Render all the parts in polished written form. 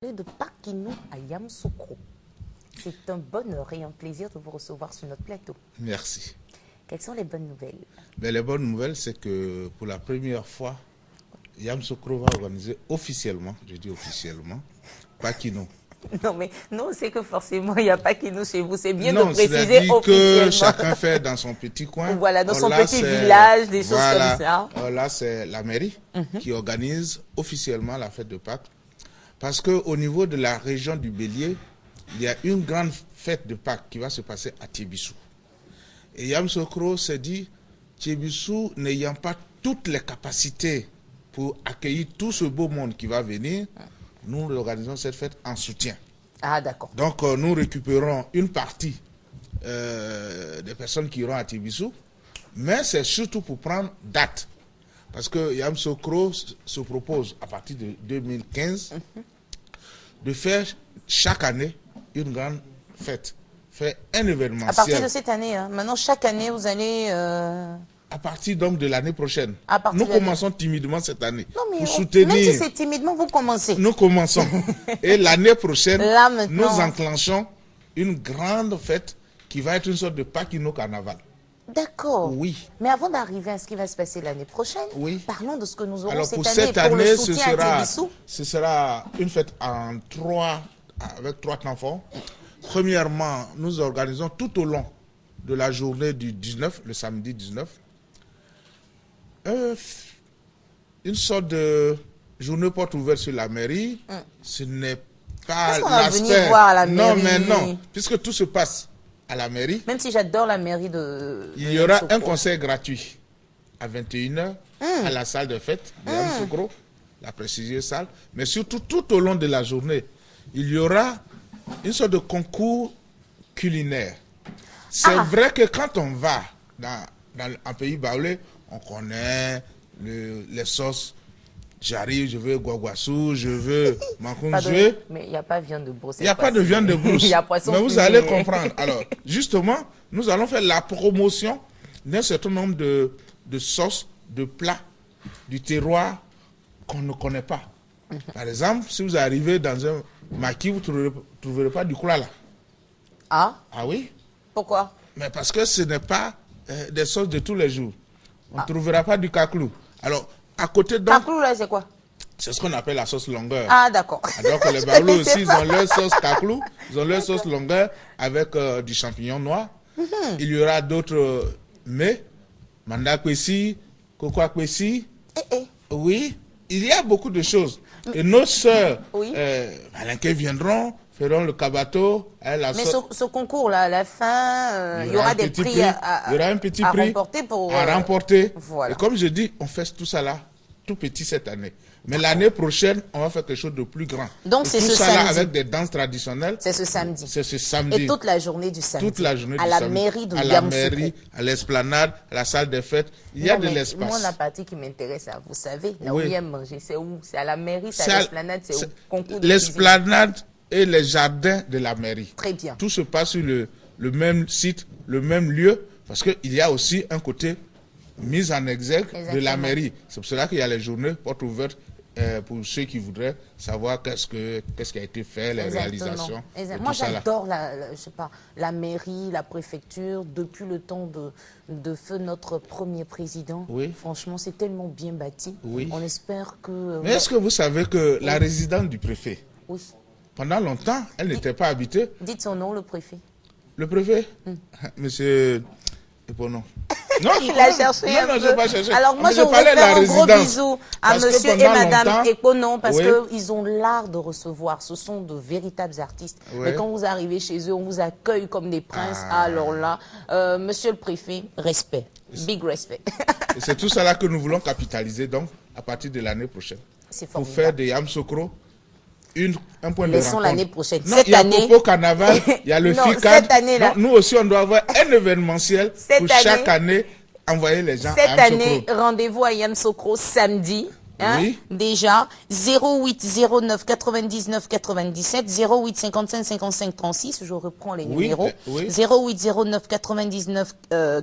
De Pakinou à Yamoussoukro. C'est un bonheur et un plaisir de vous recevoir sur notre plateau. Merci. Quelles sont les bonnes nouvelles? Les bonnes nouvelles, c'est que pour la première fois, Yamoussoukro va organiser officiellement, je dis officiellement, Pakinou. Non, mais non, c'est que forcément, il n'y a pas Pakinou chez vous. C'est bien non, de préciser officiellement. que chacun fait dans son petit coin. Voilà, dans son petit village, des choses comme ça. Là, c'est la mairie qui organise officiellement la fête de Pâques. Parce qu'au niveau de la région du Bélier, il y a une grande fête de Pâques qui va se passer à Tiébissou. Et Yamoussoukro s'est dit, Tiébissou n'ayant pas toutes les capacités pour accueillir tout ce beau monde qui va venir, nous organisons cette fête en soutien. Ah, d'accord. Donc, nous récupérons une partie des personnes qui iront à Tiébissou, mais c'est surtout pour prendre date. Parce que Yamoussoukro se propose, à partir de 2015, de faire chaque année une grande fête. Faire un événementiel. À partir de cette année, hein. Maintenant, chaque année, vous allez... À partir donc de l'année prochaine. Nous de commençons timidement cette année. Non, mais pour soutenir... Même si c'est timidement, vous commencez. Nous commençons. Et l'année prochaine, là, nous enclenchons une grande fête qui va être une sorte de Pakinou carnaval. D'accord. Oui. Mais avant d'arriver à ce qui va se passer l'année prochaine, parlons de ce que nous aurons cette année. Cette année, le soutien ce sera une fête avec trois temps forts. Premièrement, nous organisons tout au long de la journée du 19, le samedi 19, une sorte de journée porte ouverte sur la mairie. Ce n'est pas l'aspect... Non, mais non, puisque tout se passe à la mairie. Même si j'adore la mairie de... Il y aura un concert gratuit à 21 h à la salle de fête de Yamoussoukro, la prestigieuse salle. Mais surtout, tout au long de la journée, il y aura une sorte de concours culinaire. C'est vrai que quand on va dans un pays baoulé, on connaît les sauces. J'arrive, je veux guaguassou, je veux mankounzoué. Mais il n'y a pas de viande de brousse. Il n'y a pas de viande de brousse. Il y a poisson. Mais vous allez comprendre. Alors, justement, nous allons faire la promotion d'un certain nombre de sauces, de plats du terroir qu'on ne connaît pas. Par exemple, si vous arrivez dans un maquis, vous ne trouverez pas du koulala. Ah? Ah oui? Pourquoi? Mais parce que ce n'est pas des sauces de tous les jours. On ne trouvera pas du kaklou. Alors, à côté donc... Kaklou, là, c'est quoi? C'est ce qu'on appelle la sauce longueur. Ah, d'accord. Donc, les Baoulous aussi, ils ont leur sauce kaklou, ils ont leur sauce longueur avec du champignon noir. Il y aura d'autres mets, manda kwesi, coco kwesi. Oui, il y a beaucoup de choses. Et nos sœurs, Malinké viendront, feront le kabato. Mais ce concours-là, à la fin, il y aura des prix à remporter. Voilà. Et comme je dis, on fait tout ça là, tout petit cette année. Mais l'année prochaine, on va faire quelque chose de plus grand. Donc c'est ce samedi. samedi. Avec des danses traditionnelles. C'est ce samedi. C'est ce samedi. Et toute la journée du samedi. Toute la journée à du la samedi. Mairie de Yamoussoukro. À la mairie, à l'esplanade, à la salle des fêtes. Il y a de l'espace. Moi, la partie qui m'intéresse, vous savez, là où il y a manger, c'est où? C'est à la mairie, c'est à l'esplanade, c'est au concours de l'esplanade et les jardins de la mairie. Très bien. Tout se passe sur le même site, le même lieu, parce qu'il y a aussi un côté mise en exergue de la mairie. C'est pour cela qu'il y a les journées portes ouvertes pour ceux qui voudraient savoir qu'est-ce qui a été fait, les réalisations. Moi, j'adore la mairie, la préfecture, depuis le temps de feu notre premier président. Oui. Franchement, c'est tellement bien bâti. Oui. On espère que... Mais est-ce que vous savez que la résidence du préfet, oui, pendant longtemps, elle n'était pas habitée? Dites son nom, le préfet. Le préfet? Monsieur Eponon. Non, il a cherché non, je n'ai pas cherché. Alors moi, je voudrais faire un gros bisou à monsieur et madame Eponon parce qu'ils ont l'art de recevoir. Ce sont de véritables artistes. Mais quand vous arrivez chez eux, on vous accueille comme des princes. Alors là, monsieur le préfet, respect. Big respect. C'est tout ça là que nous voulons capitaliser donc à partir de l'année prochaine. Pour faire de Yamoussoukro un point de rencontre. L'année prochaine. Non, il y a Popo Carnaval, il y a le FICAD. Cette année-là. Nous aussi, on doit avoir un événementiel pour chaque année envoyer les gens à Yamoussoukro. Cette année, rendez-vous à Yamoussoukro samedi Hein, oui. Déjà, 08 09 99 97, 08 55 55 36, je reprends les numéros. Oui. 08 09 99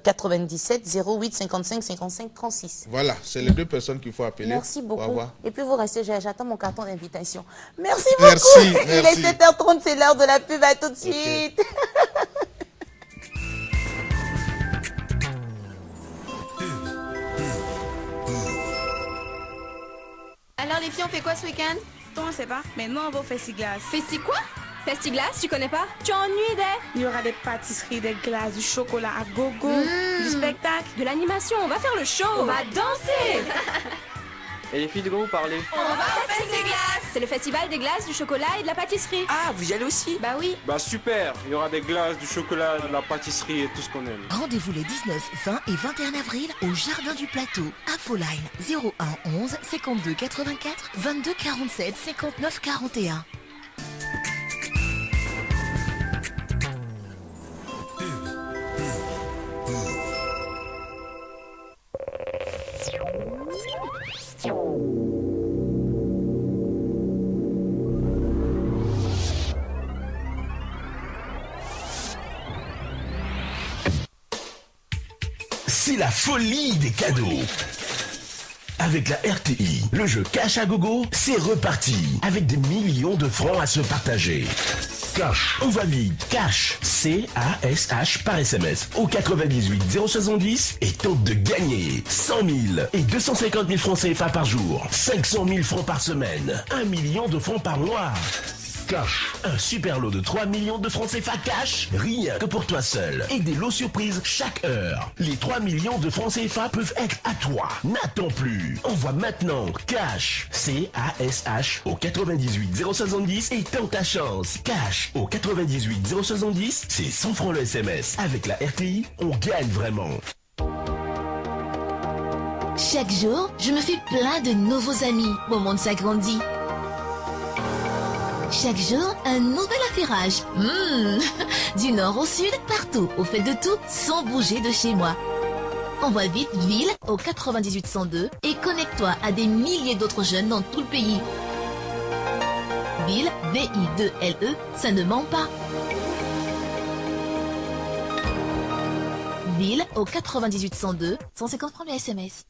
97, 08 55 55 36. Voilà, c'est les deux personnes qu'il faut appeler. Merci beaucoup. Et puis vous restez, j'attends mon carton d'invitation. Merci beaucoup. Merci. Il est 7h30, c'est l'heure de la pub, à tout de suite. Alors les filles, on fait quoi ce week-end? On sait pas, mais nous on va au Festiglas. Festi quoi? Festiglas, tu connais pas? Tu ennuies des... Il y aura des pâtisseries, des glaces, du chocolat à gogo, du spectacle. De l'animation, on va faire le show. On va danser. Et les filles, de quoi vous parlez? On va au Festiglas. C'est le festival des glaces, du chocolat et de la pâtisserie. Ah, vous y allez aussi? Bah oui. Bah super, il y aura des glaces, du chocolat, de la pâtisserie et tout ce qu'on aime. Rendez-vous les 19, 20 et 21 avril au Jardin du Plateau, Infoline 01 11 52 84 22 47 59 41. C'est la folie des cadeaux. Avec la RTI, le jeu Cash à gogo, c'est reparti. Avec des millions de francs à se partager. Cash, on va vite. Cash, C-A-S-H par SMS au 98 070 et tente de gagner 100 000 et 250 000 francs CFA par jour, 500 000 francs par semaine, 1 million de francs par mois. Cash, un super lot de 3 millions de francs CFA cash, rien que pour toi seul. Et des lots surprises chaque heure. Les 3 millions de francs CFA peuvent être à toi. N'attends plus. Envoie maintenant Cash, C-A-S-H au 98 070 et tente ta chance. Cash au 98 070, c'est 100 francs le SMS. Avec la RTI, on gagne vraiment. Chaque jour, je me fais plein de nouveaux amis. Mon monde s'agrandit. Chaque jour, un nouvel affairage. Du nord au sud, partout, au fait de tout, sans bouger de chez moi. Envoie vite ville au 98 102 et connecte-toi à des milliers d'autres jeunes dans tout le pays. Ville, V-I-2-L-E, ça ne ment pas. Ville au 98 102, 150 francs le SMS.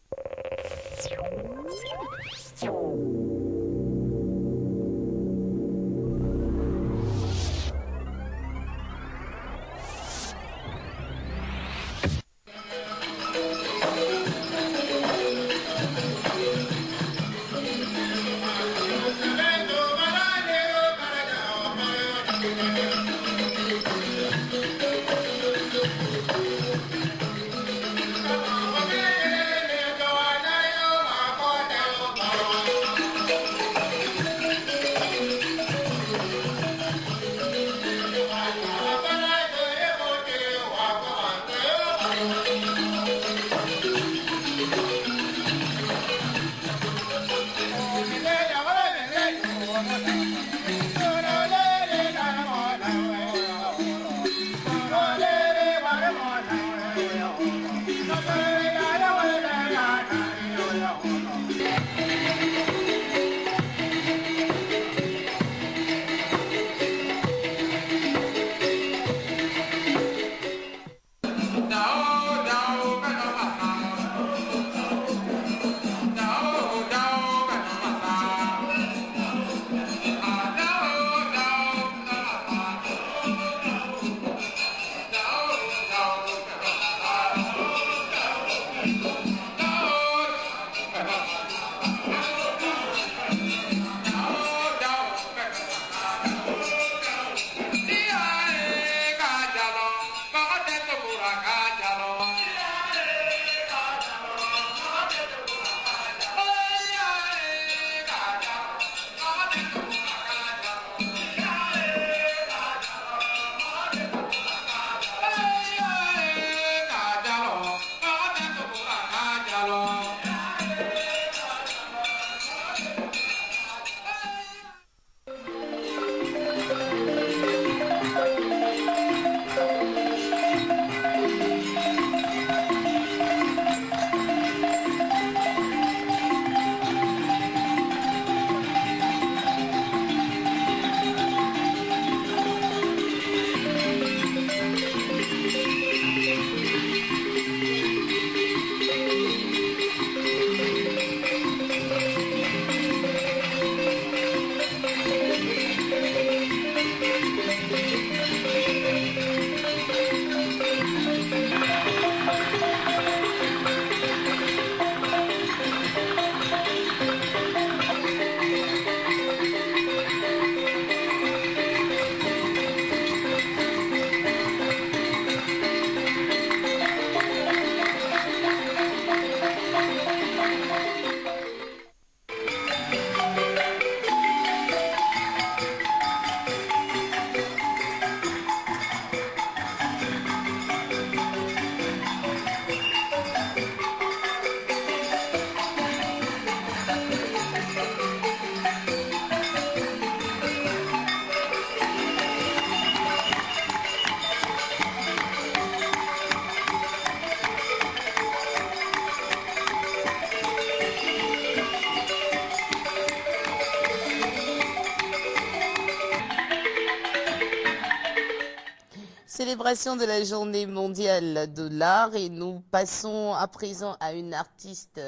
Célébration de la journée mondiale de l'art et nous passons à présent à une artiste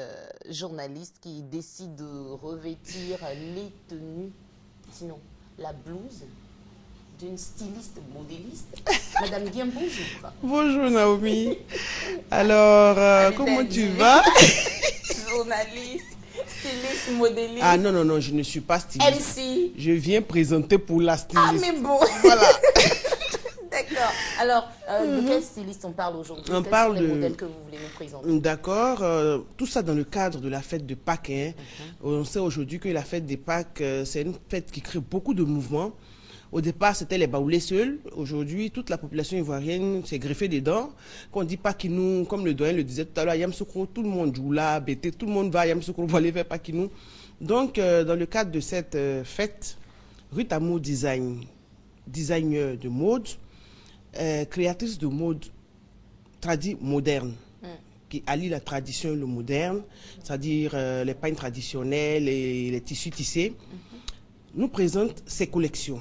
journaliste qui décide de revêtir les tenues, sinon la blouse d'une styliste modéliste. Madame Guillaume, bonjour. Bonjour Naomi. Alors, comment tu vas? Journaliste, styliste, modéliste. Ah non, non, non, je ne suis pas styliste. MC. Je viens présenter pour la styliste. Ah mais bon. Voilà. D'accord. Alors, de quel styliste on parle aujourd'hui? On Quels parle sont les de modèles que vous voulez nous présenter? D'accord. Tout ça dans le cadre de la fête de Pâques. Hein. On sait aujourd'hui que la fête des Pâques, c'est une fête qui crée beaucoup de mouvements. Au départ, c'était les baoulés seuls. Aujourd'hui, toute la population ivoirienne s'est greffée dedans. Quand on dit Pakinou, comme le doyen le disait tout à l'heure, Yamsoukro, tout le monde joue là, Bété, tout le monde va à Yamsoukro pour aller vers Pakinou. Donc, dans le cadre de cette fête, Ruth Amour Design, designer de mode, créatrice de mode moderne, qui allie la tradition et le moderne, c'est-à-dire les pagnes traditionnelles et les tissus tissés, nous présente ses collections.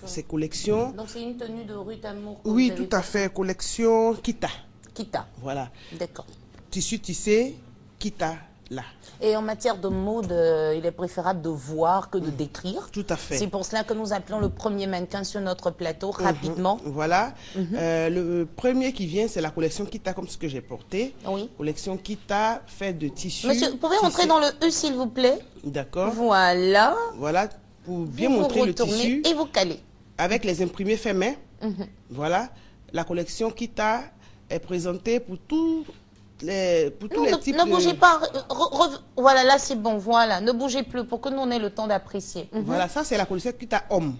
Ces collections. Donc c'est une tenue de Ruth Amour. Oui, tout à fait. Collection Kita. Kita. Voilà. D'accord. Tissu tissé, Kita, là. Et en matière de mode, il est préférable de voir que de décrire. Tout à fait. C'est pour cela que nous appelons le premier mannequin sur notre plateau, rapidement. Voilà. Le premier qui vient, c'est la collection Kita, comme ce que j'ai porté. Oui. Collection Kita, faite de tissu. Monsieur, vous pouvez rentrer dans le E, s'il vous plaît? D'accord. Voilà. Voilà. Pour bien montrer le tissu. Et vous calez. Avec les imprimés faits main. Voilà. La collection Kita est présentée pour tous les types ne bougez pas. Voilà, là c'est bon. Voilà. Ne bougez plus pour que nous on ait le temps d'apprécier. Voilà, ça c'est la collection Kita homme.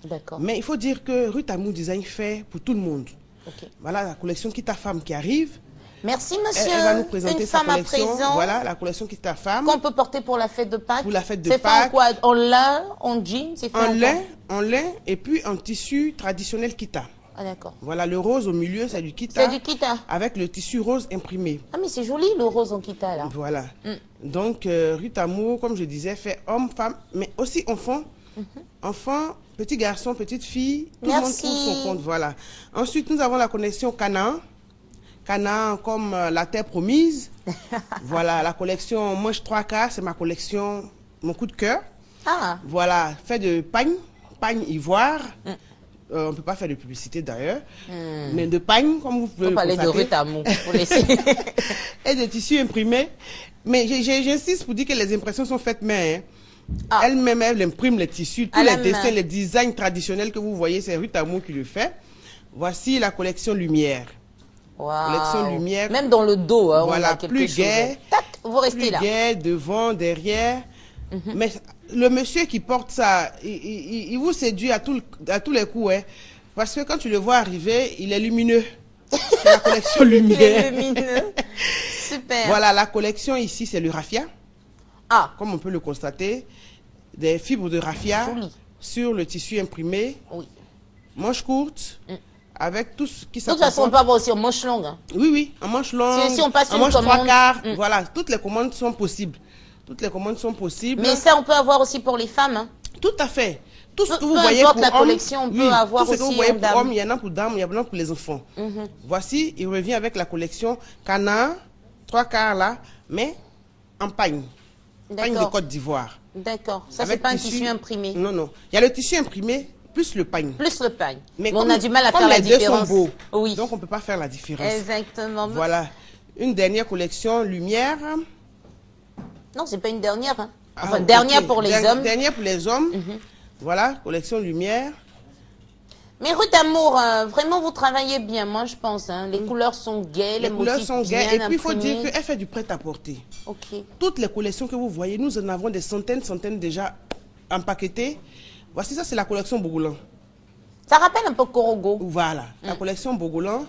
D'accord. Mais il faut dire que Ruth Amour Design fait pour tout le monde. Okay. Voilà la collection Kita femme qui arrive. Merci monsieur. Elle va nous présenter sa collection. À présent. Voilà la collection Kita femme. Qu'on peut porter pour la fête de Pâques. Pour la fête de Pâques. C'est fait en quoi? En lin, en jean, c'est fait en lin et puis en tissu traditionnel Kita. Ah d'accord. Voilà le rose au milieu, c'est du Kita. C'est du Kita. Avec le tissu rose imprimé. Ah mais c'est joli le rose en Kita là. Voilà. Donc Ruth Amour, comme je disais, fait homme, femme, mais aussi enfant. Enfant, petit garçon, petite fille, tout le monde trouve son compte. Voilà. Ensuite, nous avons la collection Canaan. Canaan comme la terre promise. Voilà, la collection Manche 3K, c'est ma collection, mon coup de cœur. Ah. Voilà, fait de pagne ivoire. On ne peut pas faire de publicité d'ailleurs. Mais de pagne, comme vous pouvez le constater. On parlait de Ruth Amour, pour laisser. Et de tissus imprimés. Mais j'insiste pour dire que les impressions sont faites main. Hein. Ah. Elle-même, elle imprime les tissus, tous les dessins, les designs traditionnels que vous voyez, c'est Ruth Amour qui le fait. Voici la collection Lumière. Wow. Collection Lumière. Même dans le dos, hein, voilà, on a quelque plus chose. gai, Tac, vous restez là. Plus gai, devant, derrière. Mais le monsieur qui porte ça, il vous séduit à tous les coups. Hein, parce que quand tu le vois arriver, il est lumineux. C'est la collection Lumière. Il est lumineux. Super. Voilà, la collection ici, c'est le raffia. Ah. Comme on peut le constater, des fibres de raffia sur le tissu imprimé. Oui. Manche courte. Avec tout ce qui s'appelle. De toute façon, on peut avoir aussi en manche longue. Hein. Oui, oui, en manche longue. Si on passe en manche 3/4. Voilà, toutes les commandes sont possibles. Toutes les commandes sont possibles. Mais ça, on peut avoir aussi pour les femmes. Hein. Tout à fait. Tout ce que vous voyez pour la collection, on peut avoir aussi tout ce que vous voyez pour hommes, il y en a pour dames, il y en a pour les enfants. Voici, il revient avec la collection Canaan, 3/4 là, mais en pagne. Pagne de Côte d'Ivoire. D'accord. Ça, c'est pas un tissu imprimé. Non, non. Il y a le tissu imprimé plus le pagne. Plus le pagne. Mais on a du mal à faire la différence. Sont beaux, oui. Donc, on ne peut pas faire la différence. Exactement. Voilà. Une dernière collection Lumière. Non, c'est pas une dernière. Hein. Enfin, dernière pour les hommes. Dernière pour les hommes. Voilà, collection Lumière. Mais Ruth Amour, vraiment, vous travaillez bien, moi, je pense. Hein. Les couleurs sont gaies, les couleurs sont gaies. Et puis, il faut dire imprimés. qu'elle fait du prêt-à-porter. Ok. Toutes les collections que vous voyez, nous en avons des centaines déjà empaquetées. Voici, ça, c'est la collection Bogolan. Ça rappelle un peu Korogo. Voilà, la collection Bogolan,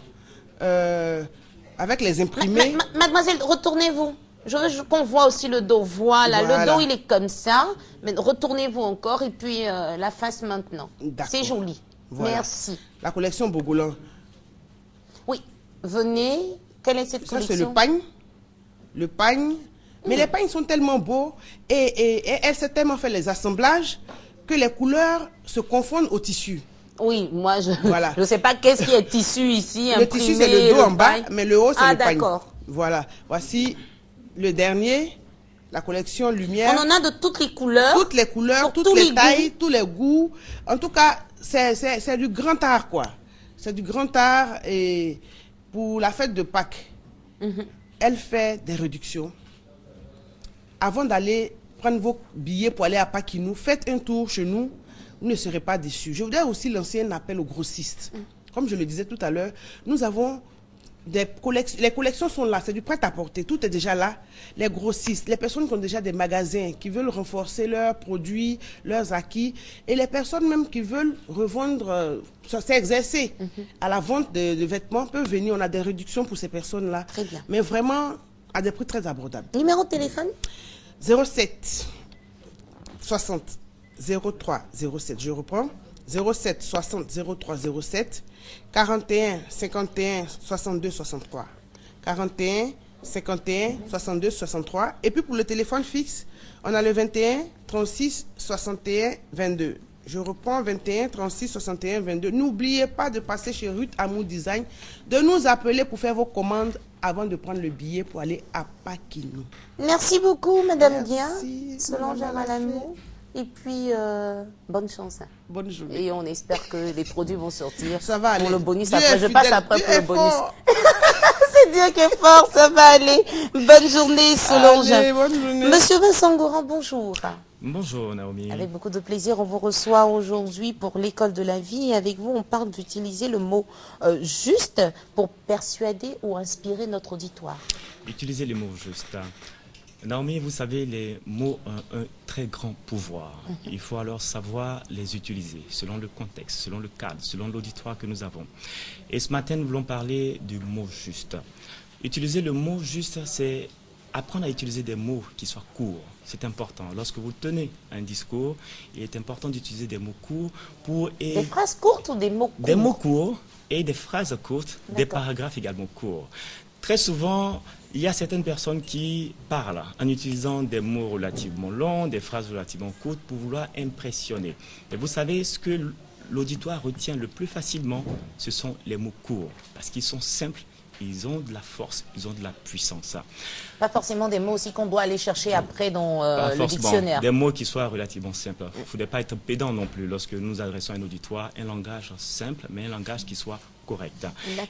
avec les imprimés. Mademoiselle, retournez-vous. Je veux qu'on voit aussi le dos. Voilà, le dos, il est comme ça. Mais retournez-vous encore et puis la face maintenant. C'est joli. Voilà. Merci. La collection Bogolan. Oui, venez. Quelle est cette collection? Ça, c'est le pagne. Le pagne. Mais les pagnes sont tellement beaux et elle sait tellement faire les assemblages que les couleurs se confondent au tissu. Oui, moi, je voilà. Je sais pas qu'est-ce qui est tissu ici. Le tissu, c'est le dos en bas, mais le haut, c'est le pagne. D'accord. Voilà. Voici le dernier, la collection Lumière. On en a de toutes les couleurs. Toutes les couleurs, toutes les tailles, tous les goûts. En tout cas, c'est du grand art, quoi. C'est du grand art. Et pour la fête de Pâques, elle fait des réductions. Avant d'aller prendre vos billets pour aller à Paquinou, faites un tour chez nous. Vous ne serez pas déçus. Je voudrais aussi lancer un appel aux grossistes. Comme je le disais tout à l'heure, nous avons des collections. Les collections sont là, c'est du prêt-à-porter. Tout est déjà là. Les grossistes, les personnes qui ont déjà des magasins, qui veulent renforcer leurs produits, leurs acquis, et les personnes même qui veulent revendre, s'exercer à la vente de vêtements, peuvent venir. On a des réductions pour ces personnes-là. Très bien. Mais vraiment à des prix très abordables. Numéro de téléphone 07 60 03 07. Je reprends. 07 60 03 07 41 51 62 63 41 51 62 63. Et puis pour le téléphone fixe, on a le 21 36 61 22. Je reprends 21 36 61 22. N'oubliez pas de passer chez Ruth Amour Design, de nous appeler pour faire vos commandes avant de prendre le billet pour aller à Paquinou. Merci beaucoup, Madame Dia, Merci. Solange Amalami. Et puis, bonne chance. Bonne journée. Et on espère que les produits vont sortir. Ça va aller. Pour le bonus, Dieu après, est je passe fidèle. après Dieu pour le est bonus. fort. C'est Dieu qui est fort, ça va aller. Bonne journée, Solange. Allez, bonne journée. Monsieur Vincent Gourand, bonjour. Bonjour Naomi. Avec beaucoup de plaisir, on vous reçoit aujourd'hui pour l'école de la vie. Et avec vous, on parle d'utiliser le mot juste pour persuader ou inspirer notre auditoire. Utilisez les mots justes. Naomi, vous savez, les mots ont un très grand pouvoir. Il faut alors savoir les utiliser selon le contexte, selon le cadre, selon l'auditoire que nous avons. Et ce matin, nous voulons parler du mot juste. Utiliser le mot juste, c'est apprendre à utiliser des mots qui soient courts. C'est important. Lorsque vous tenez un discours, il est important d'utiliser des mots courts pour... Des phrases courtes ou des mots courts? Des mots courts et des phrases courtes, des paragraphes également courts. Très souvent, il y a certaines personnes qui parlent en utilisant des mots relativement longs, des phrases relativement courtes pour vouloir impressionner. Et vous savez, ce que l'auditoire retient le plus facilement, ce sont les mots courts, parce qu'ils sont simples. Ils ont de la force, ils ont de la puissance. Pas forcément des mots aussi qu'on doit aller chercher après dans le dictionnaire. Des mots qui soient relativement simples. Il ne faudrait pas être pédant non plus lorsque nous adressons à un auditoire un langage simple, mais un langage qui soit correct.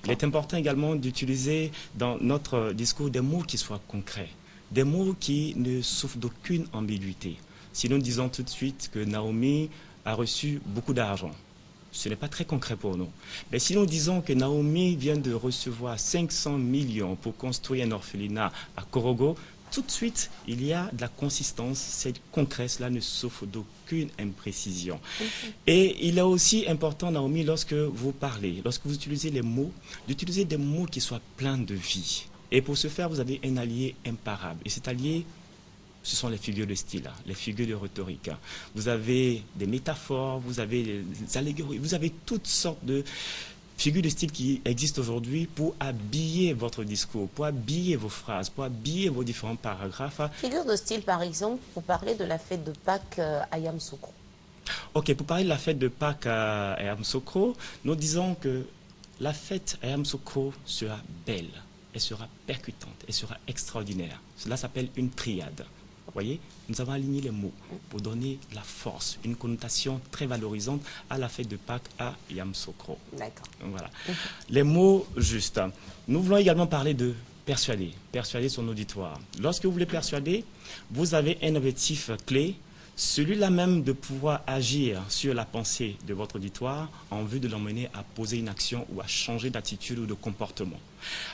Il est important également d'utiliser dans notre discours des mots qui soient concrets, des mots qui ne souffrent d'aucune ambiguïté. Si nous disons tout de suite que Naomi a reçu beaucoup d'argent, ce n'est pas très concret pour nous. Mais si nous disons que Naomi vient de recevoir 500 millions pour construire un orphelinat à Korogo, tout de suite, il y a de la consistance, c'est concret, cela ne souffre d'aucune imprécision. Et il est aussi important, Naomi, lorsque vous parlez, lorsque vous utilisez les mots, d'utiliser des mots qui soient pleins de vie. Et pour ce faire, vous avez un allié imparable. Et cet allié, ce sont les figures de style, les figures de rhétorique. Vous avez des métaphores, vous avez des allégories, vous avez toutes sortes de figures de style qui existent aujourd'hui pour habiller votre discours, pour habiller vos phrases, pour habiller vos différents paragraphes. Figure de style, par exemple, pour parler de la fête de Pâques à Yamoussoukro. Ok, pour parler de la fête de Pâques à Yamoussoukro, nous disons que la fête à Yamoussoukro sera belle, elle sera percutante, elle sera extraordinaire. Cela s'appelle une triade. Vous voyez, nous avons aligné les mots pour donner la force, une connotation très valorisante à la fête de Pâques à Yamoussoukro. D'accord. Voilà. Les mots justes. Nous voulons également parler de persuader, persuader son auditoire. Lorsque vous voulez persuader, vous avez un objectif clé, celui-là même de pouvoir agir sur la pensée de votre auditoire en vue de l'emmener à poser une action ou à changer d'attitude ou de comportement.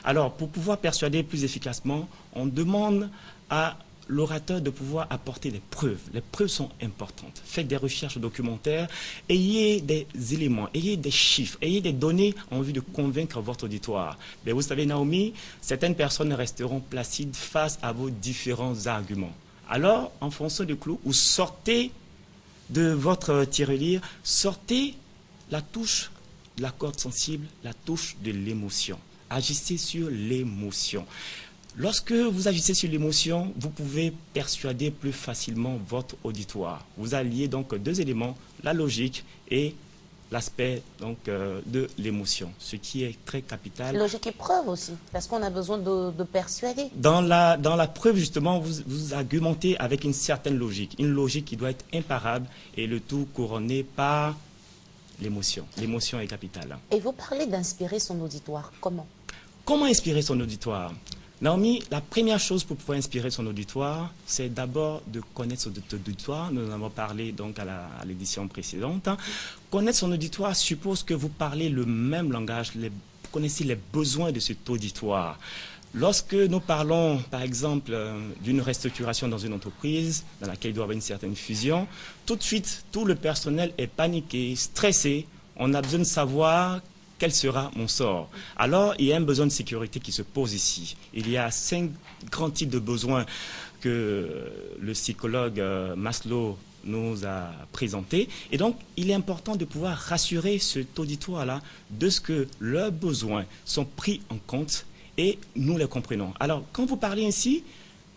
Alors, pour pouvoir persuader plus efficacement, on demande à l'orateur de pouvoir apporter des preuves. Les preuves sont importantes. Faites des recherches documentaires, ayez des éléments, ayez des chiffres, ayez des données en vue de convaincre votre auditoire. Mais vous savez, Naomi, certaines personnes resteront placides face à vos différents arguments. Alors, enfoncez le clou ou sortez de votre tirelire, sortez la touche de la corde sensible, la touche de l'émotion. Agissez sur l'émotion. Lorsque vous agissez sur l'émotion, vous pouvez persuader plus facilement votre auditoire. Vous alliez donc deux éléments, la logique et l'aspect de l'émotion, ce qui est très capital. Logique et preuve aussi, parce qu'on a besoin de persuader. Dans la preuve, justement, vous argumentez avec une certaine logique, une logique qui doit être imparable et le tout couronné par l'émotion. L'émotion est capitale. Et vous parlez d'inspirer son auditoire, comment? Comment inspirer son auditoire? Naomi, la première chose pour pouvoir inspirer son auditoire, c'est d'abord de connaître son auditoire. Nous en avons parlé donc à l'édition précédente. Connaître son auditoire suppose que vous parlez le même langage, vous connaissez les besoins de cet auditoire. Lorsque nous parlons, par exemple, d'une restructuration dans une entreprise dans laquelle il doit y avoir une certaine fusion, tout de suite, tout le personnel est paniqué, stressé. On a besoin de savoir quel sera mon sort. Alors, il y a un besoin de sécurité qui se pose ici. Il y a 5 grands types de besoins que le psychologue Maslow nous a présentés. Et donc, il est important de pouvoir rassurer cet auditoire-là de ce que leurs besoins sont pris en compte et nous les comprenons. Alors, quand vous parlez ainsi,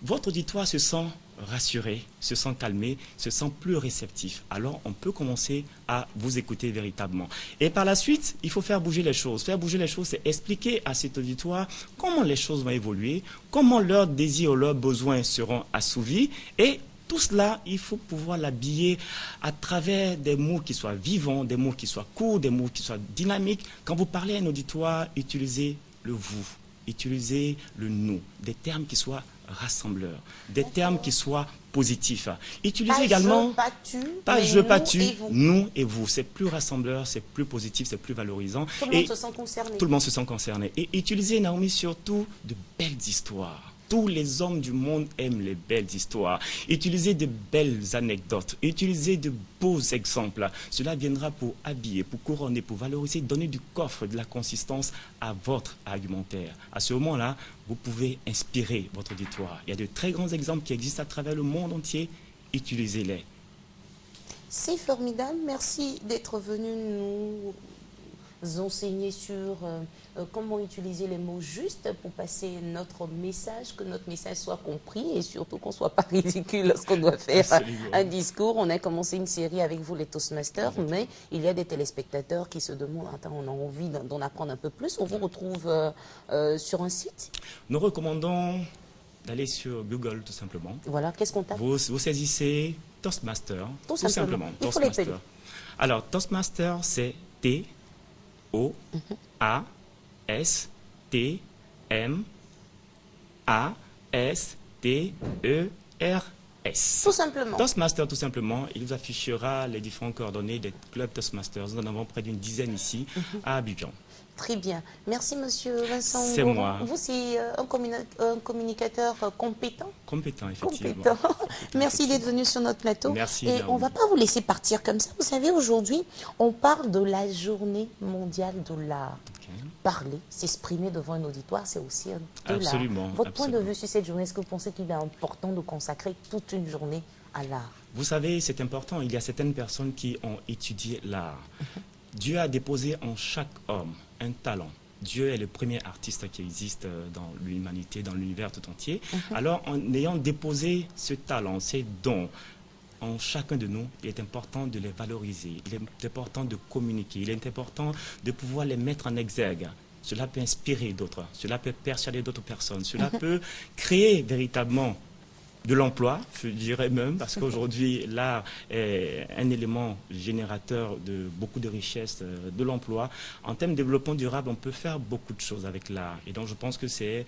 votre auditoire se sent rassuré, se sent calmé, se sent plus réceptif. Alors, on peut commencer à vous écouter véritablement. Et par la suite, il faut faire bouger les choses. Faire bouger les choses, c'est expliquer à cet auditoire comment les choses vont évoluer, comment leurs désirs ou leurs besoins seront assouvis. Et tout cela, il faut pouvoir l'habiller à travers des mots qui soient vivants, des mots qui soient courts, des mots qui soient dynamiques. Quand vous parlez à un auditoire, utilisez le « vous ». Utilisez le « nous », des termes qui soient rassembleurs, des termes qui soient positifs. Utilisez également pas je, pas tu, nous et vous. C'est plus rassembleur, c'est plus positif, c'est plus valorisant. Tout le monde se sent concerné. Tout le monde se sent concerné. Et utilisez, Naomi, surtout de belles histoires. Tous les hommes du monde aiment les belles histoires. Utilisez de belles anecdotes. Utilisez de beaux exemples. Cela viendra pour habiller, pour couronner, pour valoriser, donner du coffre, de la consistance à votre argumentaire. À ce moment-là, vous pouvez inspirer votre auditoire. Il y a de très grands exemples qui existent à travers le monde entier. Utilisez-les. C'est formidable. Merci d'être venu nous enseigner sur comment utiliser les mots justes pour passer notre message, que notre message soit compris et surtout qu'on ne soit pas ridicule lorsqu'on doit faire un discours. On a commencé une série avec vous, les Toastmasters, mais il y a des téléspectateurs qui se demandent, attends, on a envie d'en apprendre un peu plus. On vous retrouve sur un site? Nous recommandons d'aller sur Google, tout simplement. Voilà, qu'est-ce qu'on tape? Vous saisissez Toastmaster, tout simplement. Il faut les Alors, Toastmaster, c'est T-O-A-S-T-M-A-S-T-E-R-S. Tout simplement. Toastmaster, tout simplement, il vous affichera les différentes coordonnées des clubs Toastmasters. Nous en avons près d'une dizaine ici à Abidjan. Très bien. Merci, monsieur Vincent. C'est moi. Vous, c'est un communicateur compétent? Compétent, effectivement. Compétent. Merci d'être venu sur notre plateau. Merci. Et on ne va pas vous laisser partir comme ça. Vous savez, aujourd'hui, on parle de la journée mondiale de l'art. Parler, s'exprimer devant un auditoire, c'est aussi de l'art. Absolument. Votre point de vue sur cette journée, est-ce que vous pensez qu'il est important de consacrer toute une journée à l'art? Vous savez, c'est important. Il y a certaines personnes qui ont étudié l'art. Dieu a déposé en chaque homme un talent. Dieu est le premier artiste qui existe dans l'humanité, dans l'univers tout entier. Alors, en ayant déposé ce talent, ces dons en chacun de nous, il est important de les valoriser. Il est important de communiquer. Il est important de pouvoir les mettre en exergue. Cela peut inspirer d'autres. Cela peut persuader d'autres personnes. Cela peut créer véritablement de l'emploi, je dirais même, parce qu'aujourd'hui, l'art est un élément générateur de beaucoup de richesses, de l'emploi. En termes de développement durable, on peut faire beaucoup de choses avec l'art. Et donc, je pense que c'est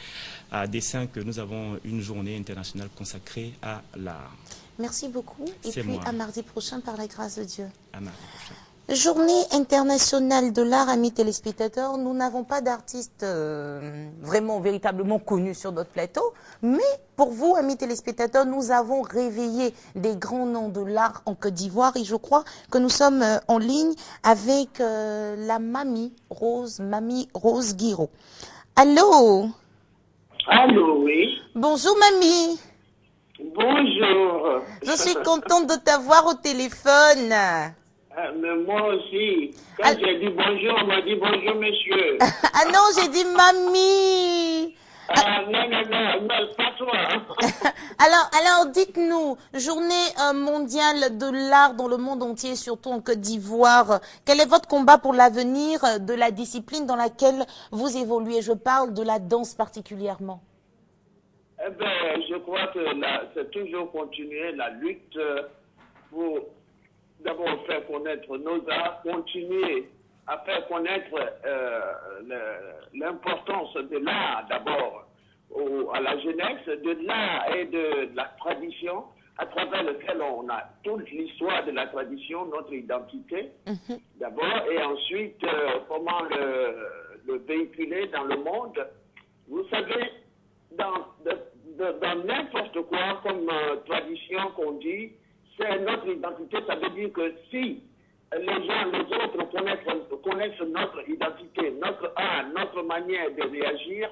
à dessein que nous avons une journée internationale consacrée à l'art. Merci beaucoup. Et puis, à mardi prochain, par la grâce de Dieu. À mardi prochain. Journée internationale de l'art, amis téléspectateurs. Nous n'avons pas d'artistes vraiment, véritablement connus sur notre plateau. Mais pour vous, amis téléspectateurs, nous avons réveillé des grands noms de l'art en Côte d'Ivoire. Et je crois que nous sommes en ligne avec la Mamie Rose Guiraud. Allô? Allô, oui. Bonjour, Mamie. Bonjour. Je suis contente de t'avoir au téléphone. Mais moi aussi. Quand j'ai dit bonjour, on m'a dit bonjour, monsieur. Ah non, j'ai dit mamie. Non, pas toi. Alors dites-nous, journée mondiale de l'art dans le monde entier, surtout en Côte d'Ivoire, quel est votre combat pour l'avenir de la discipline dans laquelle vous évoluez? Je parle de la danse particulièrement. Eh bien, je crois que c'est toujours continuer la lutte pour d'abord faire connaître nos arts, continuer à faire connaître l'importance de l'art d'abord à la jeunesse, de l'art et de la tradition, à travers lequel on a toute l'histoire de la tradition, notre identité, d'abord, et ensuite comment le véhiculer dans le monde. Vous savez, dans n'importe quoi comme tradition qu'on dit, c'est notre identité. Ça veut dire que si les autres connaissent notre identité, notre art, notre manière de réagir,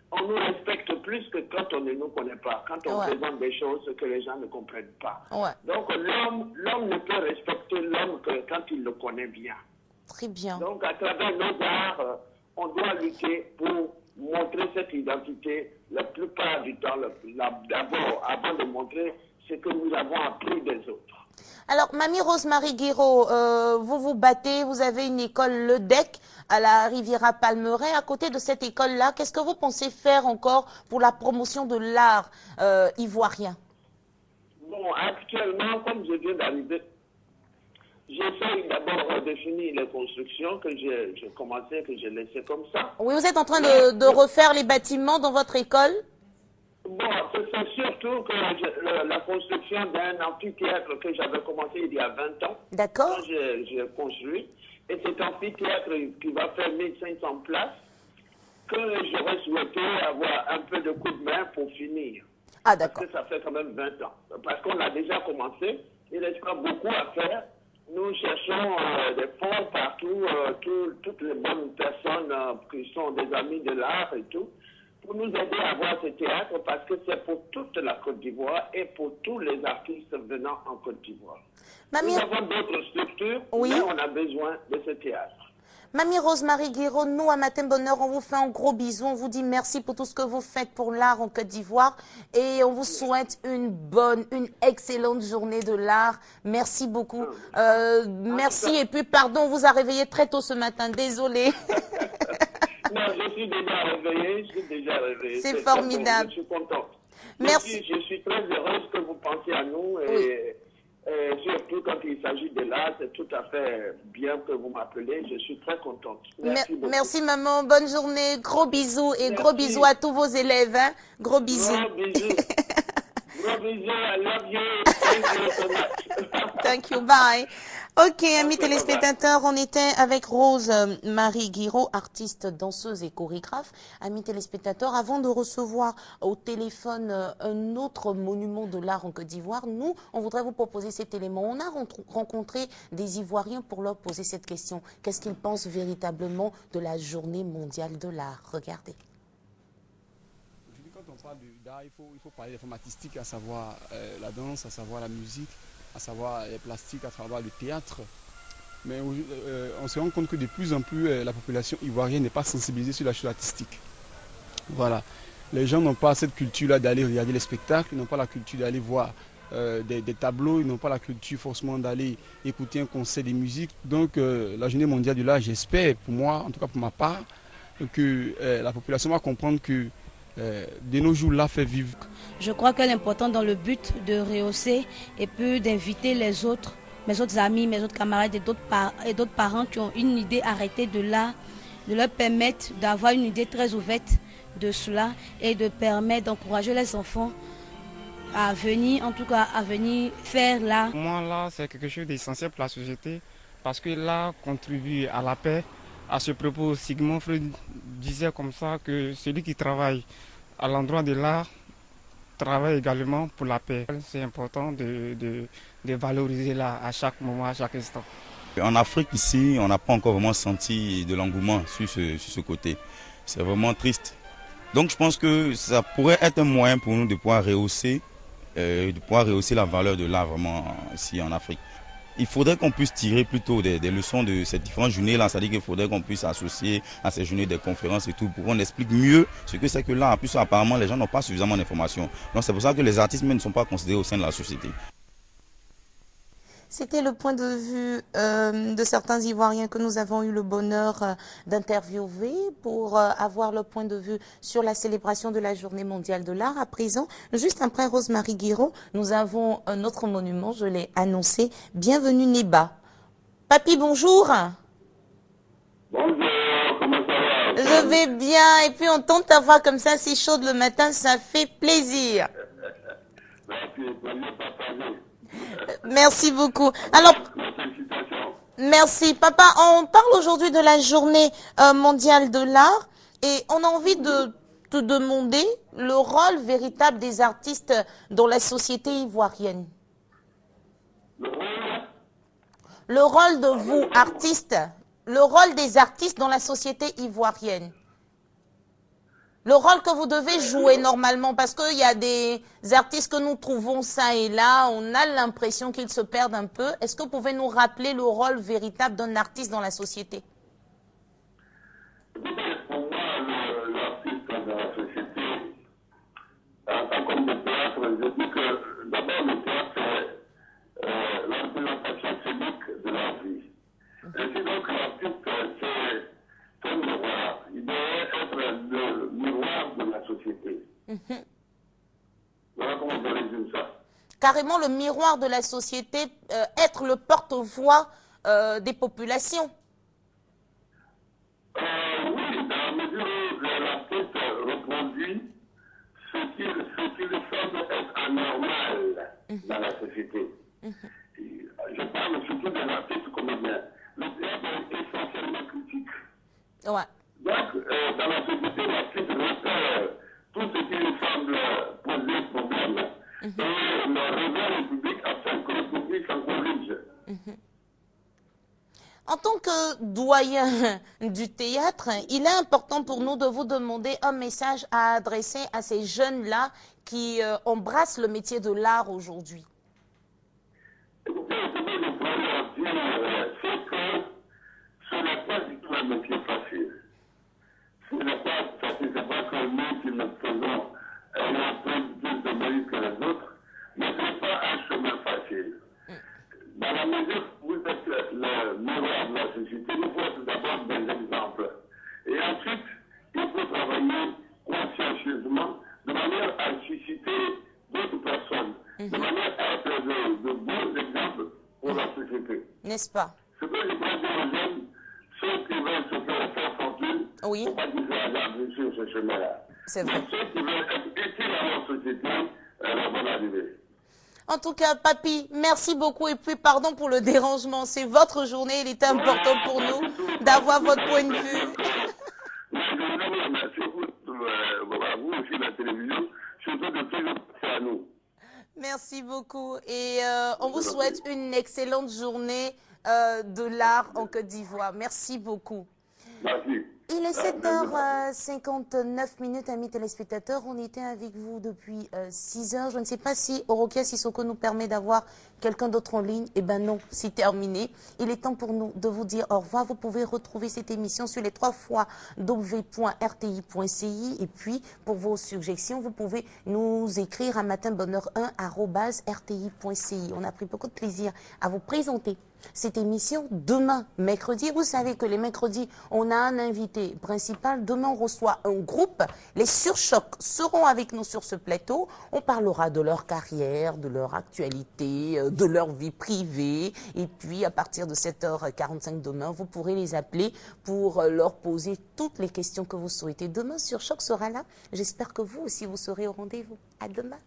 on nous respecte plus que quand on ne nous connaît pas, quand on présente des choses que les gens ne comprennent pas. Donc l'homme ne peut respecter l'homme que quand il le connaît bien. Très bien. Donc à travers nos arts, on doit lutter pour montrer cette identité la plupart du temps, d'abord, avant de montrer ce que nous avons appris des autres. Alors, Mamie Rosemary Guiraud, vous vous battez, vous avez une école, le DEC, à la Riviera Palmeraie. À côté de cette école-là, qu'est-ce que vous pensez faire encore pour la promotion de l'art ivoirien? Bon, actuellement, comme je viens d'arriver, j'essaie d'abord de finir les constructions que j'ai commencé, que j'ai laissé comme ça. Oui, vous êtes en train de refaire les bâtiments dans votre école? Bon, c'est surtout que la construction d'un amphithéâtre que j'avais commencé il y a 20 ans. D'accord. J'ai construit. Et cet amphithéâtre qui va faire 1500 places, que j'aurais souhaité avoir un peu de coup de main pour finir. Ah, d'accord. Parce que ça fait quand même 20 ans. Parce qu'on a déjà commencé. Il reste pas beaucoup à faire. Nous cherchons des fonds partout, toutes les bonnes personnes qui sont des amis de l'art et tout, pour nous aider à avoir ce théâtre, parce que c'est pour toute la Côte d'Ivoire et pour tous les artistes venant en Côte d'Ivoire. Nous avons d'autres structures, mais on a besoin de ce théâtre. Mamie Rosemary Guiraud, nous, à Matin Bonheur, on vous fait un gros bisou. On vous dit merci pour tout ce que vous faites pour l'art en Côte d'Ivoire. Et on vous souhaite une excellente journée de l'art. Merci beaucoup. Merci. Et puis, pardon, on vous a réveillé très tôt ce matin. Désolée. Non, je suis déjà réveillée. C'est formidable. Je suis contente. Merci. Je suis très heureuse que vous pensiez à nous. Et surtout quand il s'agit de l'art, c'est tout à fait bien que vous m'appelez. Je suis très contente. Merci beaucoup. Merci maman, bonne journée. Gros bisous et gros bisous à tous vos élèves. Hein. Gros bisous. Gros bisous. Gros bisous. I love you. Thank you so much. Thank you. Bye. Ok, amis téléspectateurs, on était avec Rosemary Guiraud, artiste, danseuse et chorégraphe. Amis téléspectateurs, avant de recevoir au téléphone un autre monument de l'art en Côte d'Ivoire, nous, on voudrait vous proposer cet élément. On a rencontré des Ivoiriens pour leur poser cette question. Qu'est-ce qu'ils pensent véritablement de la journée mondiale de l'art? Regardez. Quand on parle d'art, il faut parler des formes artistiques, à savoir la danse, à savoir la musique, à savoir les plastiques, à savoir le théâtre. Mais on se rend compte que de plus en plus, la population ivoirienne n'est pas sensibilisée sur la chose artistique. Voilà. Les gens n'ont pas cette culture-là d'aller regarder les spectacles, ils n'ont pas la culture d'aller voir des tableaux, ils n'ont pas la culture forcément d'aller écouter un concert de musique. Donc la journée mondiale de l'art, j'espère, pour moi, en tout cas pour ma part, que la population va comprendre que de nos jours, l'art fait vivre. Je crois que l'important dans le but de rehausser et puis d'inviter les autres, mes autres amis, mes autres camarades et d'autres parents qui ont une idée arrêtée de l'art, de leur permettre d'avoir une idée très ouverte de cela et de permettre d'encourager les enfants à venir, en tout cas à venir faire l'art. Pour moi, l'art, c'est quelque chose d'essentiel pour la société parce que l'art contribue à la paix. À ce propos, Sigmund Freud disait comme ça que celui qui travaille à l'endroit de l'art travaille également pour la paix. C'est important de valoriser l'art à chaque moment, à chaque instant. En Afrique, ici, on n'a pas encore vraiment senti de l'engouement sur ce côté. C'est vraiment triste. Donc je pense que ça pourrait être un moyen pour nous de pouvoir rehausser la valeur de l'art vraiment ici en Afrique. il faudrait qu'on puisse tirer plutôt des leçons de ces différentes journées-là. C'est-à-dire qu'il faudrait qu'on puisse associer à ces journées des conférences et tout pour qu'on explique mieux ce que c'est que l'art. En plus, apparemment, les gens n'ont pas suffisamment d'informations. Donc, c'est pour ça que les artistes même ne sont pas considérés au sein de la société. C'était le point de vue de certains Ivoiriens que nous avons eu le bonheur d'interviewer pour avoir le point de vue sur la célébration de la Journée mondiale de l'art. À présent, juste après Rosemary Guiraud, nous avons un autre monument, je l'ai annoncé. Bienvenue Neba. Papy, bonjour. Bonjour, comment ça va? Je vais bien, et puis on entend ta voix comme ça, c'est chaude le matin, ça fait plaisir. Merci beaucoup. Alors, merci. Papa, on parle aujourd'hui de la journée mondiale de l'art et on a envie de te demander le rôle véritable des artistes dans la société ivoirienne. Le rôle de vous, artistes, le rôle des artistes dans la société ivoirienne. Le rôle que vous devez jouer normalement, parce qu'il y a des artistes que nous trouvons ça et là, on a l'impression qu'ils se perdent un peu. Est-ce que vous pouvez nous rappeler le rôle véritable d'un artiste dans la société? Pour moi, l'artiste dans la société, en tant que théâtre, je dis que d'abord le théâtre, c'est la représentation scénique de la vie. Et donc l'artiste, c'est un miroir. Il doit être le miroir de la société. Voilà comment je résume ça. Carrément le miroir de la société, être le porte-voix des populations. Oui, dans la mesure où l'artiste reproduit ce qui le semble être anormal dans la société. Je parle surtout des artistes comédiens. Le théâtre est essentiellement critique. Ouais. Donc, dans la société, l'artiste repère tout ce qui lui semble poser problème et le révèle au public afin que le public s'en corrige. En tant que doyen du théâtre, il est important pour nous de vous demander un message à adresser à ces jeunes-là qui embrassent le métier de l'art aujourd'hui. Écoutez, ce que je pourrais leur dire, c'est que ce n'est pas du tout un métier facile. Ce n'est pas facile, c'est pas que nous qui le faisons ayons plus de mérite que les autres, mais ce n'est pas un chemin facile. Dans la mesure où vous êtes le miroir de la société, il faut d'abord des exemples. Et ensuite, il faut travailler consciencieusement de manière à susciter d'autres personnes, de manière à être de bons exemples pour la société. N'est-ce pas? Ce que je pense aux jeunes, ceux qui veulent se faire fortune, il ne faut pas qu'ils aillent sur ce chemin-là. C'est vrai. Ceux qui veulent être utiles à leur société, la bonne arrivée. En tout cas, papy, merci beaucoup et puis pardon pour le dérangement. C'est votre journée, il était important pour nous d'avoir votre point de vue. Merci vous aussi, la télévision, surtout de toujours penser à nous. Merci beaucoup et on vous souhaite une excellente journée de l'art en Côte d'Ivoire. Merci beaucoup. Merci. Il est 7h59, amis téléspectateurs. On était avec vous depuis 6 heures. Je ne sais pas si Orokia Sissoko nous permet d'avoir quelqu'un d'autre en ligne. Eh bien non, c'est terminé. Il est temps pour nous de vous dire au revoir. Vous pouvez retrouver cette émission sur les 3 fois w.rti.ci. Et puis, pour vos suggestions, vous pouvez nous écrire à matinbonheur1@rti.ci. On a pris beaucoup de plaisir à vous présenter cette émission demain, mercredi. Vous savez que les mercredis, on a un invité principal. Demain, on reçoit un groupe. Les Surchocs seront avec nous sur ce plateau. On parlera de leur carrière, de leur actualité, de leur vie privée. Et puis, à partir de 7h45 demain, vous pourrez les appeler pour leur poser toutes les questions que vous souhaitez. Demain, Surchoc sera là. J'espère que vous aussi, vous serez au rendez-vous. À demain.